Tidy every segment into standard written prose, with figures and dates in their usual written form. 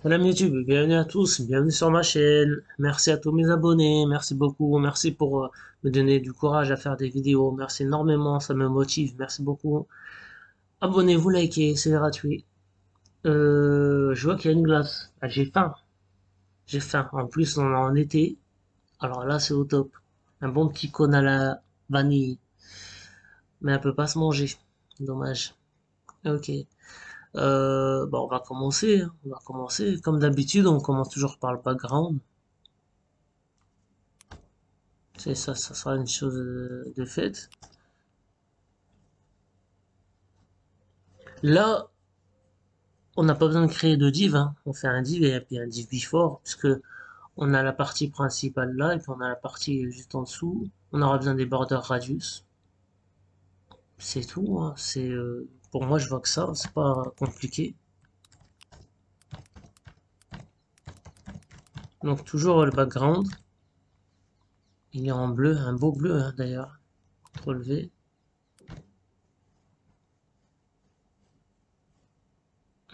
Salam YouTube, bienvenue à tous, bienvenue sur ma chaîne. Merci à tous mes abonnés, merci beaucoup, merci pour me donner du courage à faire des vidéos. Merci énormément, ça me motive, merci beaucoup. Abonnez-vous, likez, c'est gratuit. Je vois qu'il y a une glace. Ah, j'ai faim, j'ai faim. En plus, on est en été, alors là, c'est au top. Un bon petit cône à la vanille, mais elle peut pas se manger. Dommage. Ok. Bon, on va commencer, hein. On va commencer. Comme d'habitude, on commence toujours par le background. C'est ça, ça sera une chose de faite. Là, on n'a pas besoin de créer de div, hein. On fait un div et puis un div before, puisque on a la partie principale là, et puis on a la partie juste en dessous. On aura besoin des borders radius. C'est tout, hein. Pour moi, je vois que ça, c'est pas compliqué. Donc toujours le background. Il est en bleu, un beau bleu hein, d'ailleurs. Relevé.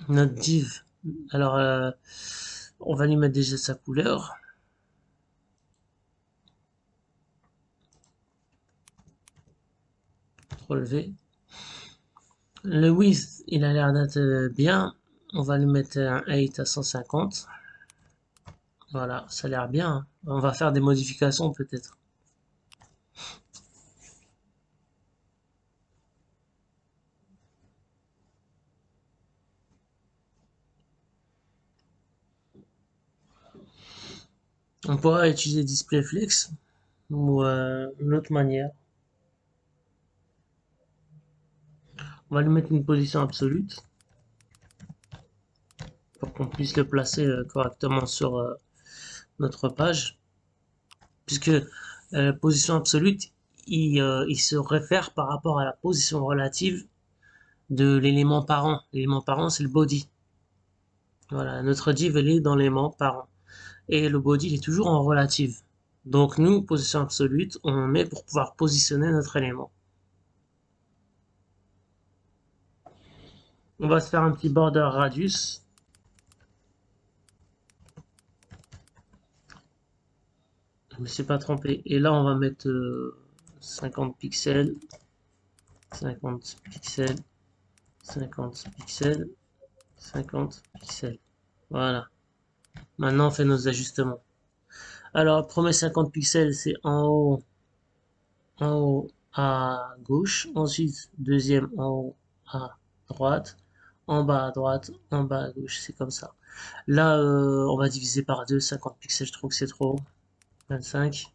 Notre div. Alors, on va lui mettre déjà sa couleur. Relevé. Le width, il a l'air d'être bien. On va lui mettre un 8 à 150. Voilà, ça a l'air bien, hein. On va faire des modifications peut-être. On pourra utiliser DisplayFlex ou une autre manière. On va lui mettre une position absolue pour qu'on puisse le placer correctement sur notre page. Puisque position absolue, il se réfère par rapport à la position relative de l'élément parent. L'élément parent, c'est le body. Voilà, notre div, elle est dans l'élément parent. Et le body, il est toujours en relative. Donc nous, position absolue, on met pour pouvoir positionner notre élément. On va se faire un petit border radius. Je me suis pas trompé. Et là, on va mettre 50 pixels, 50 pixels, 50 pixels, 50 pixels. Voilà. Maintenant, on fait nos ajustements. Alors, le premier 50 pixels, c'est en haut à gauche. Ensuite, deuxième en haut à droite. En bas à droite, en bas à gauche. C'est comme ça. Là, on va diviser par 2. 50 pixels, je trouve que c'est trop. 25.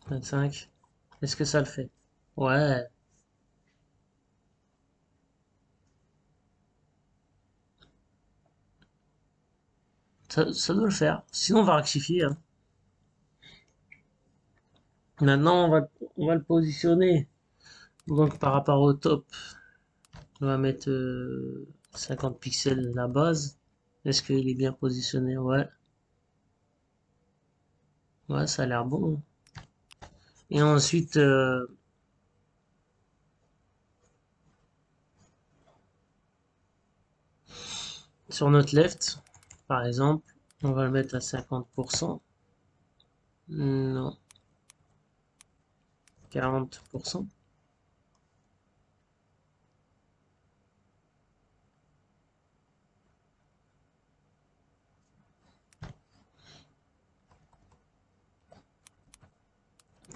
25. Est-ce que ça le fait? Ouais, ça doit le faire. Sinon, on va rectifier, hein. Maintenant, on va le positionner. Donc, par rapport au top, on va mettre 50 pixels la base. Est-ce qu'il est bien positionné? Ouais. Ouais, ça a l'air bon. Et ensuite, sur notre left, par exemple, on va le mettre à 50%. Non, 40%.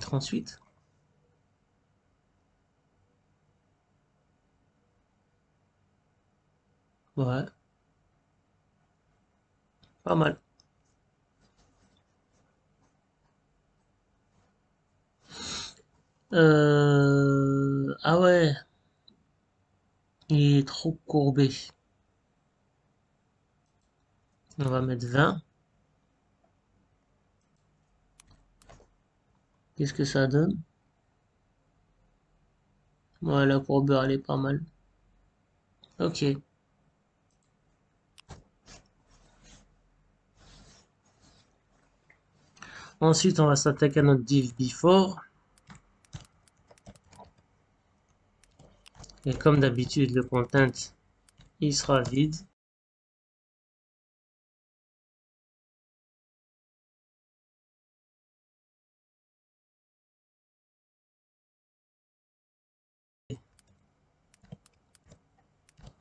38. Ouais, pas mal. Ah ouais, il est trop courbé. On va mettre 20. Qu'est-ce que ça donne? Ouais, la courbeur, elle est pas mal. Ok. Ensuite, on va s'attaquer à notre div before. Et comme d'habitude, le content, il sera vide.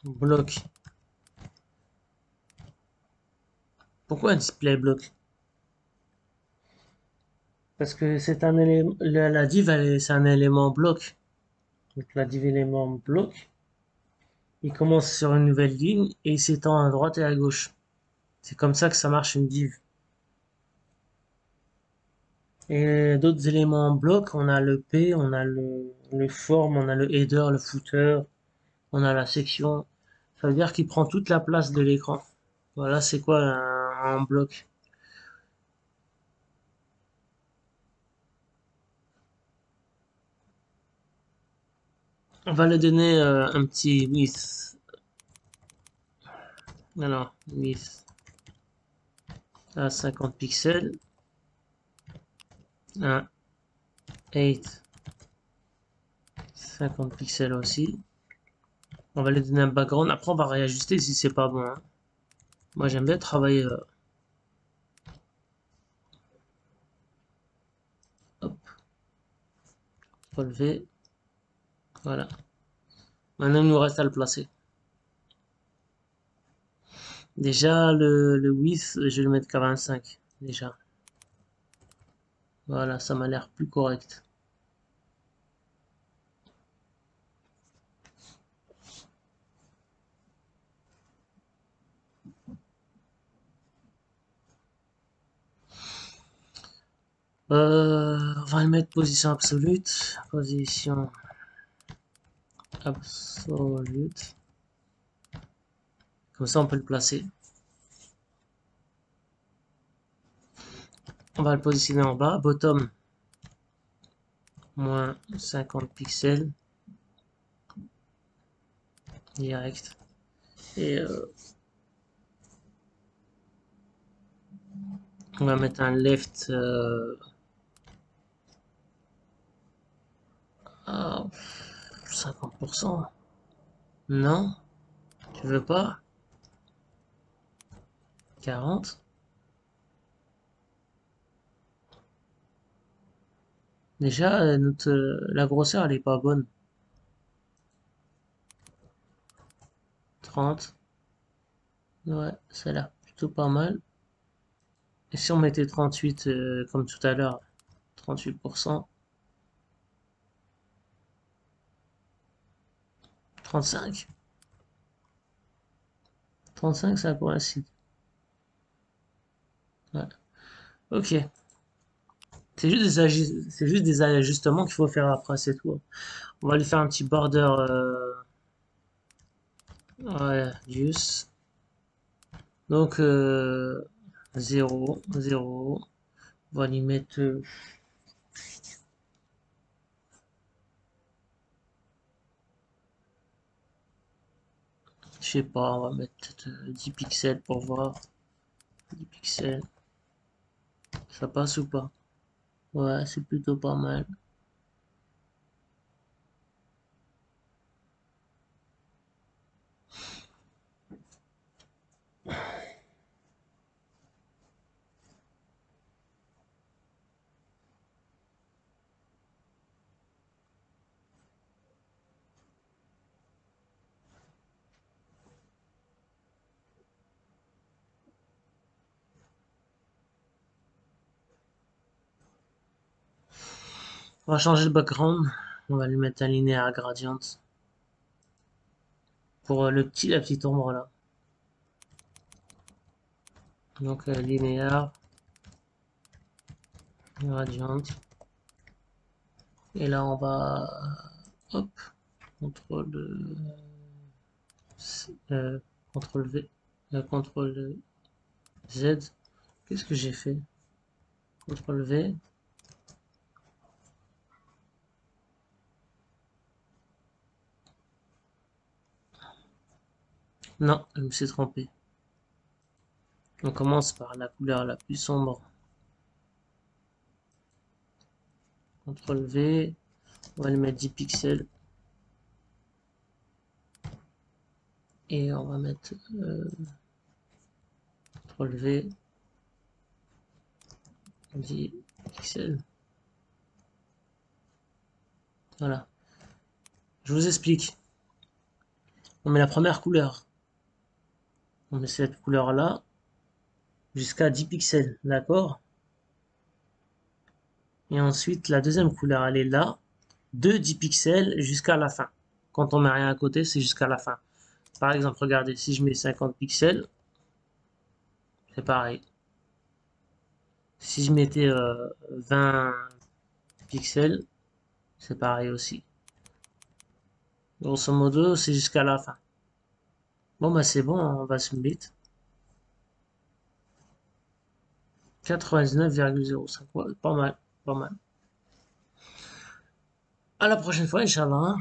Bloc. Pourquoi display bloc? Parce que c'est un élément, la div, c'est un élément bloc. Donc la div élément bloc, il commence sur une nouvelle ligne et il s'étend à droite et à gauche. C'est comme ça que ça marche une div. Et d'autres éléments en bloc, on a le P, on a le form, on a le header, le footer, on a la section. Ça veut dire qu'il prend toute la place de l'écran. Voilà, c'est quoi un bloc? On va lui donner un petit width. Alors, width à 50 pixels. Un 8, 50 pixels aussi. On va lui donner un background. Après, on va réajuster si c'est pas bon, hein. Moi, j'aime bien travailler. Hop, relever. Voilà. Maintenant, il nous reste à le placer. Déjà, le width, je vais le mettre qu'à 25. Déjà. Voilà, ça m'a l'air plus correct. On va le mettre position absolue. Position absolue. Comme ça, on peut le placer. On va le positionner en bas. Bottom, moins 50 pixels. Direct. Et on va mettre un left à 50%. Non, tu veux pas? 40. Déjà, la grosseur, elle est pas bonne. 30. Ouais, ça a l'air plutôt pas mal. Et si on mettait 38 comme tout à l'heure, 38%, 35, 35 ça coïncide. Ouais. Ok. C'est juste des ajustements qu'il faut faire après, c'est tout. On va lui faire un petit border ouais, use. Donc 0, 0. On va lui mettre je sais pas, on va mettre peut-être 10 pixels pour voir. 10 pixels. Ça passe ou pas? Ouais, c'est plutôt pas mal. On va changer le background. On va lui mettre un linéaire gradient. Pour la petite ombre là. Donc linéaire gradient. Et là on va hop, contrôle euh, contrôle V, contrôle Z. Qu'est-ce que j'ai fait? Contrôle V. Non, je me suis trompé. On commence par la couleur la plus sombre. CTRL V. On va lui mettre 10 pixels. Et on va mettre relevé 10 pixels. Voilà. Je vous explique. On met la première couleur. On met cette couleur-là jusqu'à 10 pixels, d'accord? Et ensuite, la deuxième couleur, elle est là, de 10 pixels jusqu'à la fin. Quand on met rien à côté, c'est jusqu'à la fin. Par exemple, regardez, si je mets 50 pixels, c'est pareil. Si je mettais 20 pixels, c'est pareil aussi. Grosso modo, c'est jusqu'à la fin. Bon, bah c'est bon, on va submit. 99,05. Ouais, pas mal, pas mal. À la prochaine fois, Inch'Allah.